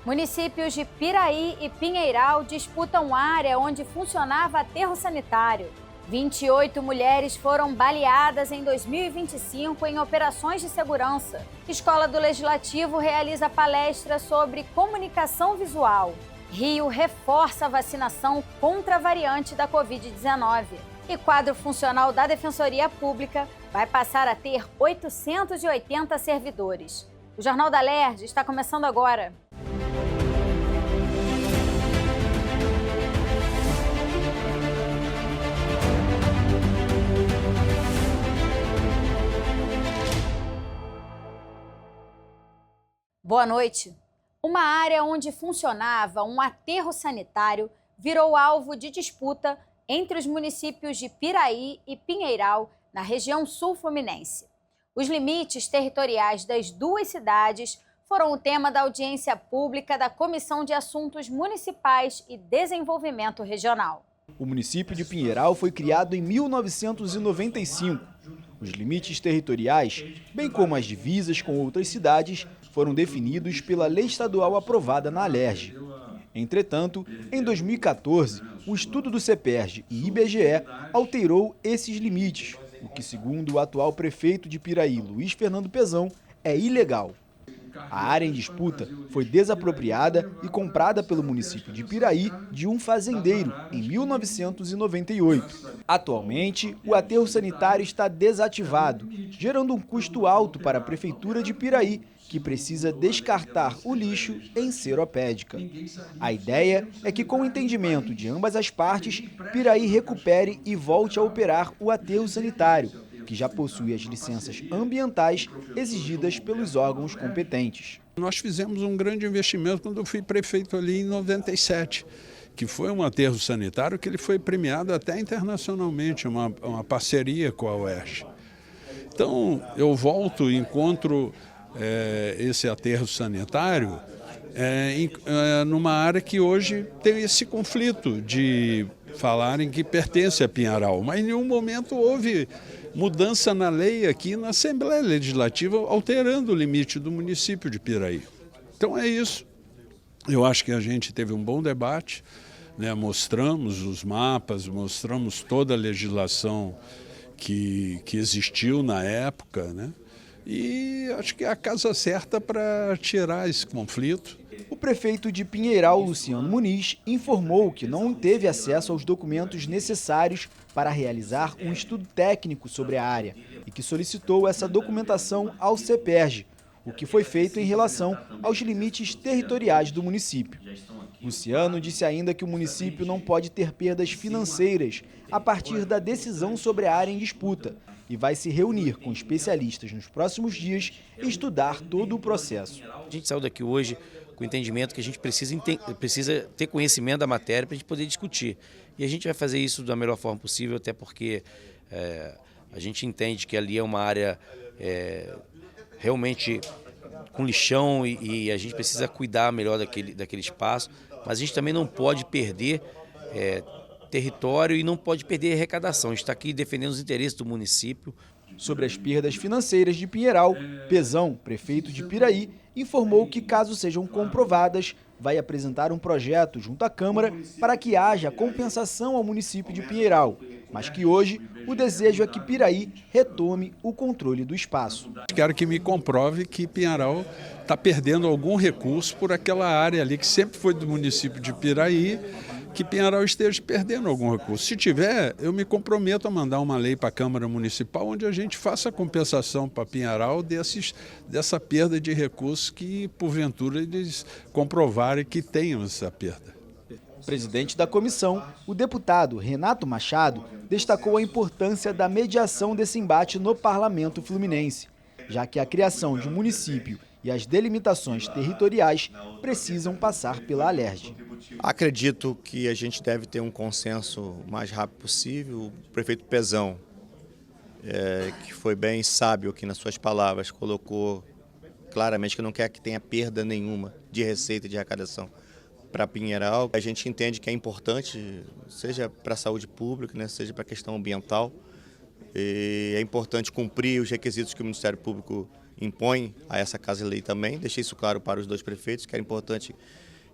Municípios de Piraí e Pinheiral disputam área onde funcionava aterro sanitário. 28 mulheres foram baleadas em 2025 em operações de segurança. Escola do Legislativo realiza palestra sobre comunicação visual. Rio reforça a vacinação contra a variante da Covid-19. E quadro funcional da Defensoria Pública vai passar a ter 880 servidores. O Jornal da LERJ está começando agora. Boa noite. Uma área onde funcionava um aterro sanitário virou alvo de disputa entre os municípios de Piraí e Pinheiral, na região sul fluminense. Os limites territoriais das duas cidades foram o tema da audiência pública da Comissão de Assuntos Municipais e Desenvolvimento Regional. O município de Pinheiral foi criado em 1995. Os limites territoriais, bem como as divisas com outras cidades, foram definidos pela lei estadual aprovada na LERJ. Entretanto, em 2014, o estudo do CEPERJ e IBGE alterou esses limites, o que, segundo o atual prefeito de Piraí, Luiz Fernando Pezão, é ilegal. A área em disputa foi desapropriada e comprada pelo município de Piraí de um fazendeiro em 1998. Atualmente, o aterro sanitário está desativado, gerando um custo alto para a prefeitura de Piraí, que precisa descartar o lixo em Seropédica. A ideia é que, com o entendimento de ambas as partes, Piraí recupere e volte a operar o aterro sanitário, que já possui as licenças ambientais exigidas pelos órgãos competentes. Nós fizemos um grande investimento quando eu fui prefeito ali em 97, que foi um aterro sanitário que ele foi premiado até internacionalmente, uma parceria com a UERJ. Então, eu volto e encontro esse aterro sanitário numa área que hoje tem esse conflito de falarem que pertence a Pinheiral, mas em nenhum momento houve mudança na lei aqui na Assembleia Legislativa alterando o limite do município de Piraí. Então é isso. Eu acho que a gente teve um bom debate, né? Mostramos os mapas, mostramos toda a legislação que existiu na época, né? E acho que é a casa certa para tirar esse conflito. O prefeito de Pinheiral, Luciano Muniz, informou que não teve acesso aos documentos necessários para realizar um estudo técnico sobre a área e que solicitou essa documentação ao CEPERJ, o que foi feito em relação aos limites territoriais do município. Luciano disse ainda que o município não pode ter perdas financeiras a partir da decisão sobre a área em disputa e vai se reunir com especialistas nos próximos dias e estudar todo o processo. A gente saiu daqui hoje com o entendimento que a gente precisa ter conhecimento da matéria para a gente poder discutir. E a gente vai fazer isso da melhor forma possível, até porque a gente entende que ali é uma área realmente com lixão e a gente precisa cuidar melhor daquele espaço, mas a gente também não pode perder território e não pode perder arrecadação. A gente está aqui defendendo os interesses do município. Sobre as perdas financeiras de Pinheiral, Pezão, prefeito de Piraí, informou que, caso sejam comprovadas, vai apresentar um projeto junto à Câmara para que haja compensação ao município de Pinheiral, mas que hoje o desejo é que Piraí retome o controle do espaço. Quero que me comprove que Pinheiral está perdendo algum recurso por aquela área ali que sempre foi do município de Piraí, que Pinheiral esteja perdendo algum recurso. Se tiver, eu me comprometo a mandar uma lei para a Câmara Municipal onde a gente faça a compensação para Pinheiral dessa perda de recursos que, porventura, eles comprovarem que tenham essa perda. Presidente da comissão, o deputado Renato Machado destacou a importância da mediação desse embate no Parlamento Fluminense, já que a criação de um município e as delimitações territoriais precisam passar pela LERJ. Acredito que a gente deve ter um consenso o mais rápido possível. O prefeito Pezão, que foi bem sábio aqui nas suas palavras, colocou claramente que não quer que tenha perda nenhuma de receita e de arrecadação para Pinheiral. A gente entende que é importante, seja para a saúde pública, né, seja para a questão ambiental. E é importante cumprir os requisitos que o Ministério Público impõe a essa Casa Lei também. Deixei isso claro para os 2 prefeitos, que era importante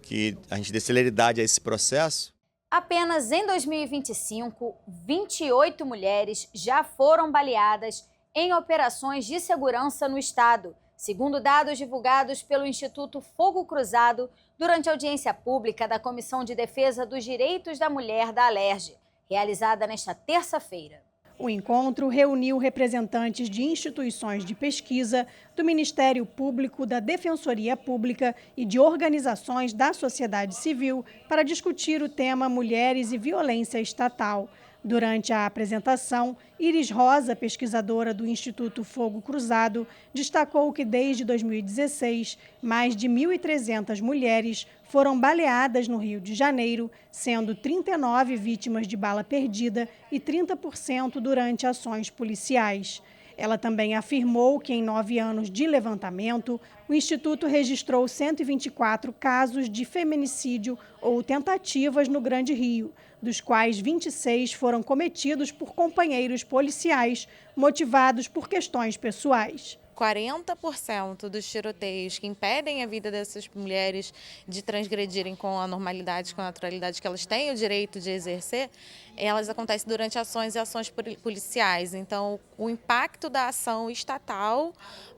que a gente dê celeridade a esse processo. Apenas em 2025, 28 mulheres já foram baleadas em operações de segurança no estado, segundo dados divulgados pelo Instituto Fogo Cruzado durante a audiência pública da Comissão de Defesa dos Direitos da Mulher da Alerj, realizada nesta terça-feira. O encontro reuniu representantes de instituições de pesquisa, do Ministério Público, da Defensoria Pública e de organizações da sociedade civil para discutir o tema Mulheres e Violência Estatal. Durante a apresentação, Iris Rosa, pesquisadora do Instituto Fogo Cruzado, destacou que desde 2016, mais de 1.300 mulheres foram baleadas no Rio de Janeiro, sendo 39 vítimas de bala perdida e 30% durante ações policiais. Ela também afirmou que, em 9 anos de levantamento, o Instituto registrou 124 casos de feminicídio ou tentativas no Grande Rio, dos quais 26 foram cometidos por companheiros policiais motivados por questões pessoais. 40% dos tiroteios que impedem a vida dessas mulheres de transgredirem com a normalidade, com a naturalidade que elas têm o direito de exercer, elas acontecem durante ações e ações policiais. Então, o impacto da ação estatal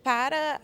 para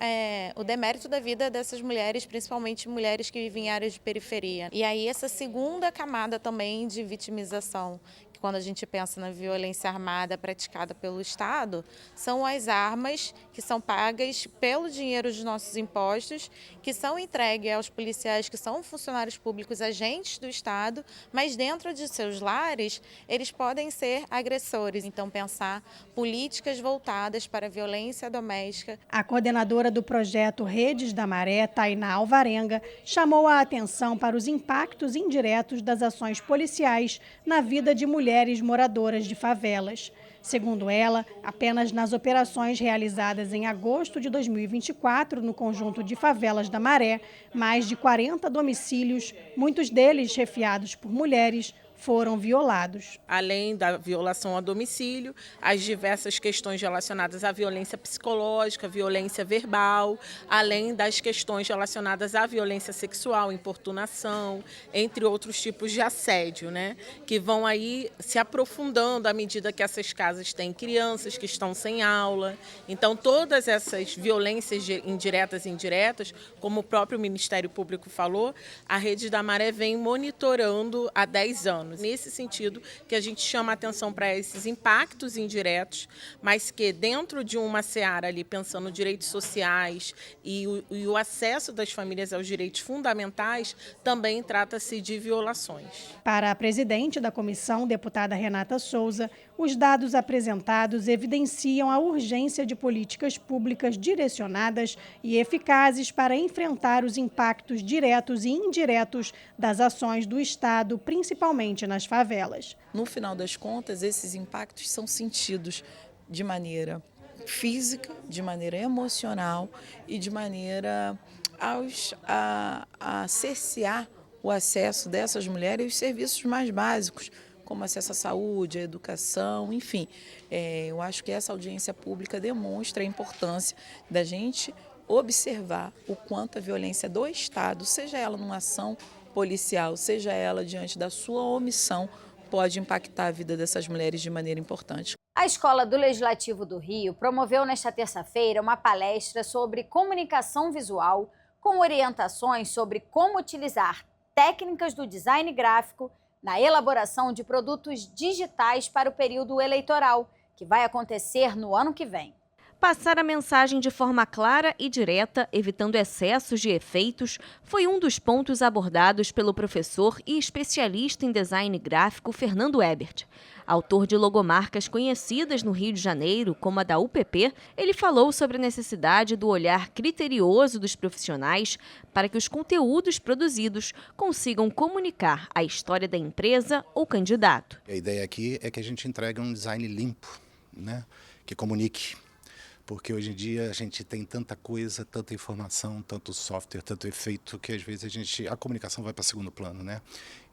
o demérito da vida dessas mulheres, principalmente mulheres que vivem em áreas de periferia. E aí essa segunda camada também de vitimização, que quando a gente pensa na violência armada praticada pelo Estado, são as armas que são pagas pelo dinheiro dos nossos impostos, que são entregues aos policiais que são funcionários públicos, agentes do Estado, mas dentro de seus lares eles podem ser agressores. Então pensar políticas voltadas para a violência doméstica. A coordenadora do projeto Redes da Maré, Tainá Alvarenga, chamou a atenção para os impactos indiretos das ações policiais na vida de mulheres moradoras de favelas. Segundo ela, apenas nas operações realizadas em agosto de 2024 no conjunto de favelas da Maré, mais de 40 domicílios, muitos deles chefiados por mulheres, foram violados. Além da violação a domicílio, as diversas questões relacionadas à violência psicológica, violência verbal, além das questões relacionadas à violência sexual, importunação, entre outros tipos de assédio, né? Que vão aí se aprofundando à medida que essas casas têm crianças que estão sem aula. Então, todas essas violências indiretas e indiretas, como o próprio Ministério Público falou, a Rede da Maré vem monitorando há 10 anos. Nesse sentido que a gente chama a atenção para esses impactos indiretos, mas que dentro de uma seara ali, pensando direitos sociais e o acesso das famílias aos direitos fundamentais, também trata-se de violações. Para a presidente da comissão, deputada Renata Souza, os dados apresentados evidenciam a urgência de políticas públicas direcionadas e eficazes para enfrentar os impactos diretos e indiretos das ações do Estado, principalmente nas favelas. No final das contas, esses impactos são sentidos de maneira física, de maneira emocional e de maneira a cercear o acesso dessas mulheres aos serviços mais básicos, como acesso à saúde, à educação, enfim. Eu acho que essa audiência pública demonstra a importância da gente observar o quanto a violência do Estado, seja ela numa ação policial, seja ela diante da sua omissão, pode impactar a vida dessas mulheres de maneira importante. A Escola do Legislativo do Rio promoveu nesta terça-feira uma palestra sobre comunicação visual com orientações sobre como utilizar técnicas do design gráfico na elaboração de produtos digitais para o período eleitoral, que vai acontecer no ano que vem. Passar a mensagem de forma clara e direta, evitando excessos de efeitos, foi um dos pontos abordados pelo professor e especialista em design gráfico Fernando Ebert. Autor de logomarcas conhecidas no Rio de Janeiro, como a da UPP, ele falou sobre a necessidade do olhar criterioso dos profissionais para que os conteúdos produzidos consigam comunicar a história da empresa ou candidato. A ideia aqui é que a gente entregue um design limpo, né, que comunique. porque hoje em dia a gente tem tanta coisa, tanta informação, tanto software, tanto efeito, que às vezes a comunicação vai para segundo plano, né?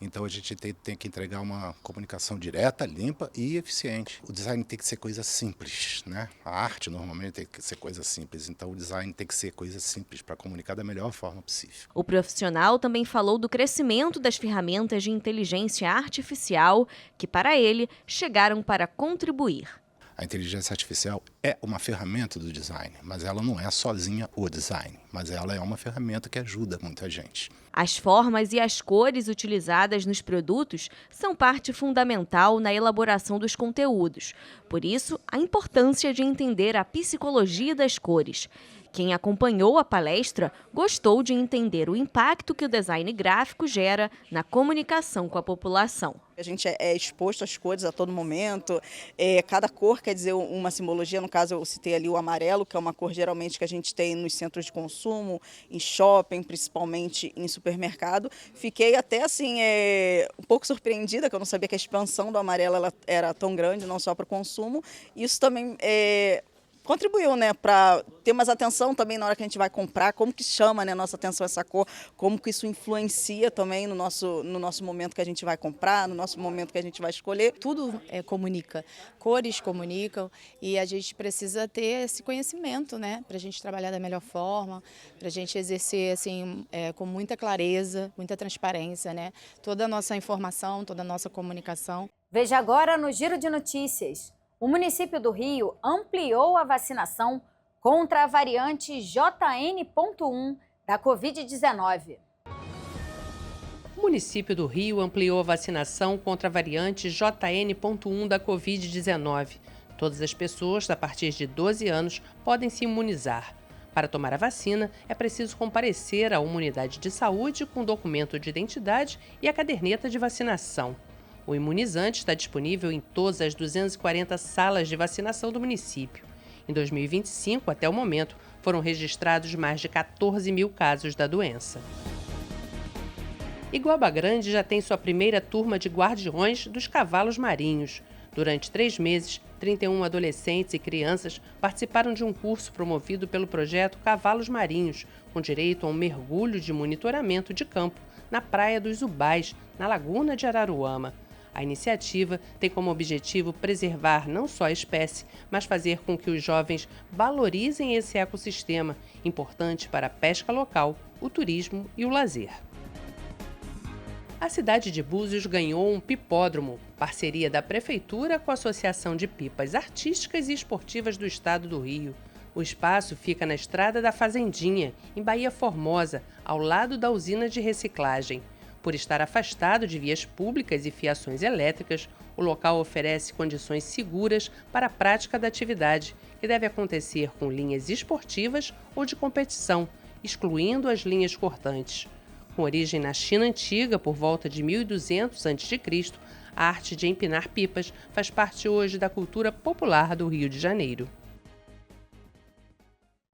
Então a gente tem que entregar uma comunicação direta, limpa e eficiente. O design tem que ser coisa simples, né? A arte normalmente tem que ser coisa simples, então o design tem que ser coisa simples para comunicar da melhor forma possível. O profissional também falou do crescimento das ferramentas de inteligência artificial, que para ele chegaram para contribuir. A inteligência artificial é uma ferramenta do design, mas ela não é sozinha o design, mas ela é uma ferramenta que ajuda muita gente. As formas e as cores utilizadas nos produtos são parte fundamental na elaboração dos conteúdos. Por isso, a importância de entender a psicologia das cores. Quem acompanhou a palestra gostou de entender o impacto que o design gráfico gera na comunicação com a população. A gente é exposto às cores a todo momento, cada cor quer dizer uma simbologia, no caso eu citei ali o amarelo, que é uma cor geralmente que a gente tem nos centros de consumo, em shopping, principalmente em supermercado. Fiquei até assim, um pouco surpreendida, que eu não sabia que a expansão do amarelo ela era tão grande, não só para o consumo. Isso também contribuiu, né, para ter mais atenção também na hora que a gente vai comprar, como que chama, né, nossa atenção essa cor, como que isso influencia também no nosso momento que a gente vai comprar, no nosso momento que a gente vai escolher. Tudo comunica, cores comunicam e a gente precisa ter esse conhecimento, né, para a gente trabalhar da melhor forma, para a gente exercer assim, com muita clareza, muita transparência, né, toda a nossa informação, toda a nossa comunicação. Veja agora no Giro de Notícias. O município do Rio ampliou a vacinação contra a variante JN.1 da Covid-19. O município do Rio ampliou a vacinação contra a variante JN.1 da Covid-19. Todas as pessoas a partir de 12 anos podem se imunizar. Para tomar a vacina, é preciso comparecer a uma unidade de saúde com documento de identidade e a caderneta de vacinação. O imunizante está disponível em todas as 240 salas de vacinação do município. Em 2025, até o momento, foram registrados mais de 14 mil casos da doença. Iguaba Grande já tem sua primeira turma de guardiões dos cavalos marinhos. Durante 3 meses, 31 adolescentes e crianças participaram de um curso promovido pelo projeto Cavalos Marinhos, com direito a um mergulho de monitoramento de campo na Praia dos Ubais, na Laguna de Araruama. A iniciativa tem como objetivo preservar não só a espécie, mas fazer com que os jovens valorizem esse ecossistema, importante para a pesca local, o turismo e o lazer. A cidade de Búzios ganhou um pipódromo, parceria da Prefeitura com a Associação de Pipas Artísticas e Esportivas do Estado do Rio. O espaço fica na Estrada da Fazendinha, em Bahia Formosa, ao lado da usina de reciclagem. Por estar afastado de vias públicas e fiações elétricas, o local oferece condições seguras para a prática da atividade, que deve acontecer com linhas esportivas ou de competição, excluindo as linhas cortantes. Com origem na China antiga, por volta de 1200 a.C., a arte de empinar pipas faz parte hoje da cultura popular do Rio de Janeiro.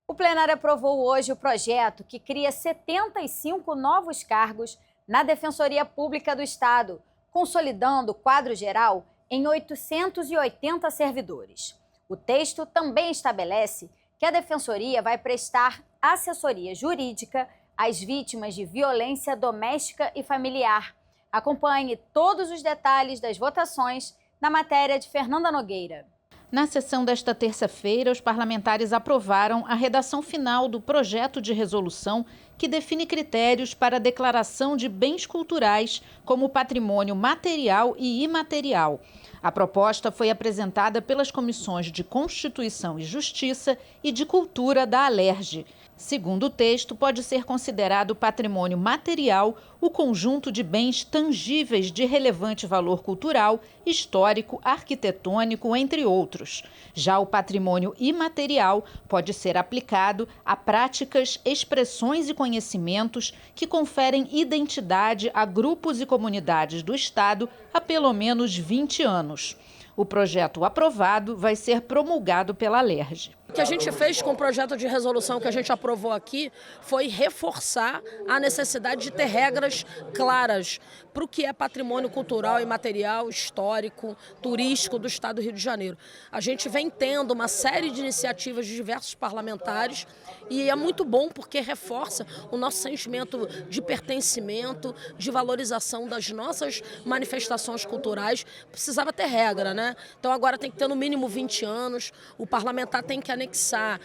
O plenário aprovou hoje o projeto que cria 75 novos cargos na Defensoria Pública do Estado, consolidando o quadro geral em 880 servidores. O texto também estabelece que a Defensoria vai prestar assessoria jurídica às vítimas de violência doméstica e familiar. Acompanhe todos os detalhes das votações na matéria de Fernanda Nogueira. Na sessão desta terça-feira, os parlamentares aprovaram a redação final do projeto de resolução que define critérios para a declaração de bens culturais como patrimônio material e imaterial. A proposta foi apresentada pelas comissões de Constituição e Justiça e de Cultura da Alerj. Segundo o texto, pode ser considerado patrimônio material o conjunto de bens tangíveis de relevante valor cultural, histórico, arquitetônico, entre outros. Já o patrimônio imaterial pode ser aplicado a práticas, expressões e conhecimentos que conferem identidade a grupos e comunidades do Estado há pelo menos 20 anos. O projeto aprovado vai ser promulgado pela Alerj. O que a gente fez com o projeto de resolução que a gente aprovou aqui foi reforçar a necessidade de ter regras claras para o que é patrimônio cultural, imaterial, histórico, turístico do Estado do Rio de Janeiro. A gente vem tendo uma série de iniciativas de diversos parlamentares e é muito bom porque reforça o nosso sentimento de pertencimento, de valorização das nossas manifestações culturais. Precisava ter regra, né? Então agora tem que ter no mínimo 20 anos, o parlamentar tem que anexar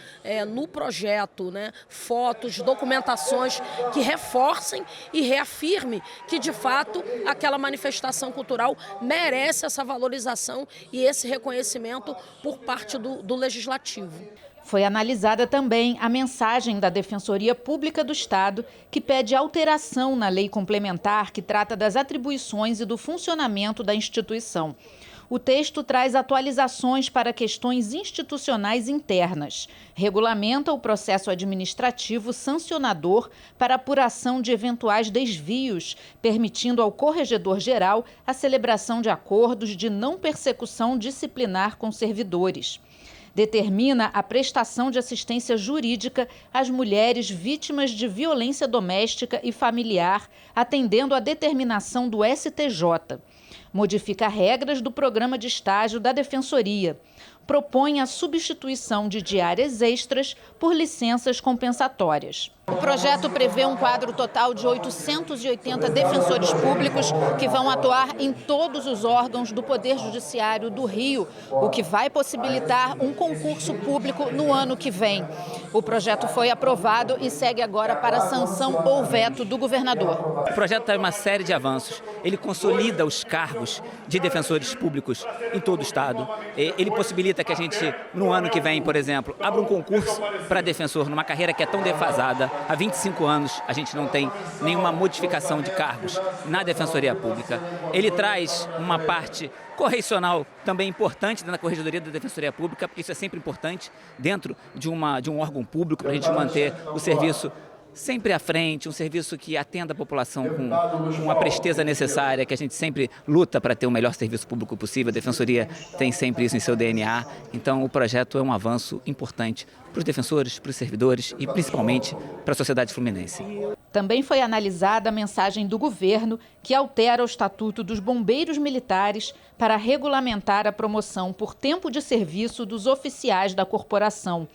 no projeto, né, fotos, documentações que reforcem e reafirme que de fato aquela manifestação cultural merece essa valorização e esse reconhecimento por parte do Legislativo. Foi analisada também a mensagem da Defensoria Pública do Estado, que pede alteração na lei complementar que trata das atribuições e do funcionamento da instituição. O texto traz atualizações para questões institucionais internas, regulamenta o processo administrativo sancionador para apuração de eventuais desvios, permitindo ao Corregedor-Geral a celebração de acordos de não persecução disciplinar com servidores. Determina a prestação de assistência jurídica às mulheres vítimas de violência doméstica e familiar, atendendo à determinação do STJ. Modifica regras do programa de estágio da Defensoria. Propõe a substituição de diárias extras por licenças compensatórias. O projeto prevê um quadro total de 880 defensores públicos que vão atuar em todos os órgãos do Poder Judiciário do Rio, o que vai possibilitar um concurso público no ano que vem. O projeto foi aprovado e segue agora para sanção ou veto do governador. O projeto traz uma série de avanços. Ele consolida os cargos de defensores públicos em todo o Estado. Ele possibilita que a gente, no ano que vem, por exemplo, abra um concurso para defensor numa carreira que é tão defasada. Há 25 anos a gente não tem nenhuma modificação de cargos na Defensoria Pública. Ele traz uma parte correcional também importante na Corregedoria da Defensoria Pública, porque isso é sempre importante dentro de um órgão público para a gente manter o serviço sempre à frente, um serviço que atenda a população com a presteza necessária, que a gente sempre luta para ter o melhor serviço público possível. A Defensoria tem sempre isso em seu DNA. Então, o projeto é um avanço importante para os defensores, para os servidores e principalmente para a sociedade fluminense. Também foi analisada a mensagem do governo que altera o Estatuto dos Bombeiros Militares para regulamentar a promoção por tempo de serviço dos oficiais da corporação.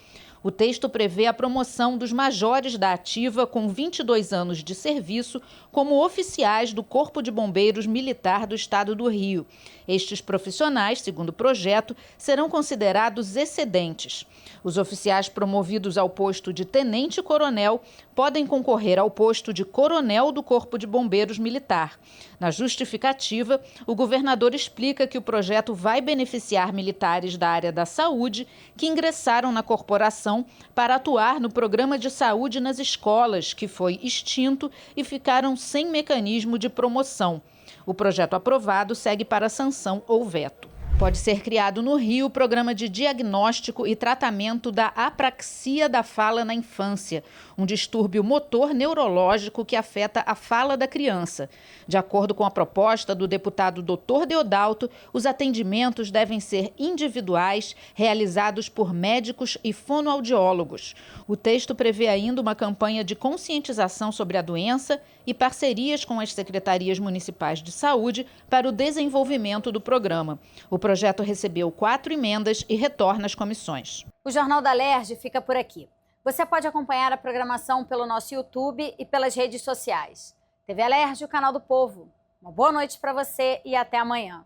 O texto prevê a promoção dos majores da ativa com 22 anos de serviço como oficiais do Corpo de Bombeiros Militar do Estado do Rio. Estes profissionais, segundo o projeto, serão considerados excedentes. Os oficiais promovidos ao posto de tenente-coronel podem concorrer ao posto de coronel do Corpo de Bombeiros Militar. Na justificativa, o governador explica que o projeto vai beneficiar militares da área da saúde que ingressaram na corporação para atuar no programa de saúde nas escolas, que foi extinto e ficaram sem mecanismo de promoção. O projeto aprovado segue para sanção ou veto. Pode ser criado no Rio o programa de diagnóstico e tratamento da apraxia da fala na infância, um distúrbio motor neurológico que afeta a fala da criança. De acordo com a proposta do deputado Dr. Deodalto, os atendimentos devem ser individuais, realizados por médicos e fonoaudiólogos. O texto prevê ainda uma campanha de conscientização sobre a doença e parcerias com as secretarias municipais de saúde para o desenvolvimento do programa. O projeto recebeu 4 emendas e retorna às comissões. O Jornal da Alerj fica por aqui. Você pode acompanhar a programação pelo nosso YouTube e pelas redes sociais. TV Alerj, o canal do povo. Uma boa noite para você e até amanhã.